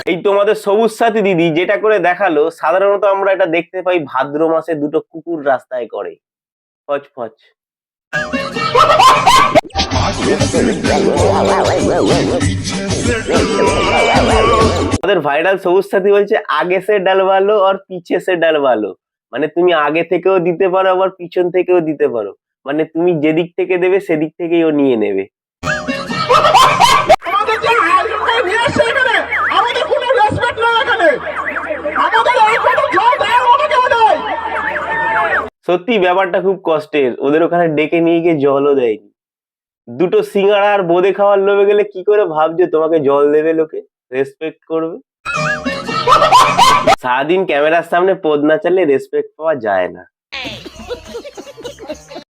এই তোমাদের সবুজ সাথী দিদি যেটা করে দেখালো, সাধারণত আমরা এটা দেখতে পাই ভাদ্র মাসে দুটো কুকুর রাস্তায় করে ফচ ফচ। আমাদের ভাইরাল সবুজ সাথী বলছে আগে সে ডালবালো আর পিছে সে ডালবালো, মানে তুমি আগে থেকেও দিতে পারো আবার পিছন থেকেও দিতে পারো, মানে তুমি যেদিক থেকে দেবে সেদিক থেকেই ও নিয়ে নেবে। সত্যি ব্যাপারটা খুব কষ্টের, ওদের ওখানে ডেকে নিয়ে গিয়ে জলও দেয়নি। দুটো সিঙ্গাড়া আর বোঁদে খাওয়ার লোভে গেলে কি করে ভাবছো তোমাকে জল দেবে লোকে, রেসপেক্ট করবে? সারাদিন ক্যামেরার সামনে পদ না চালে রেসপেক্ট পাওয়া যায় না।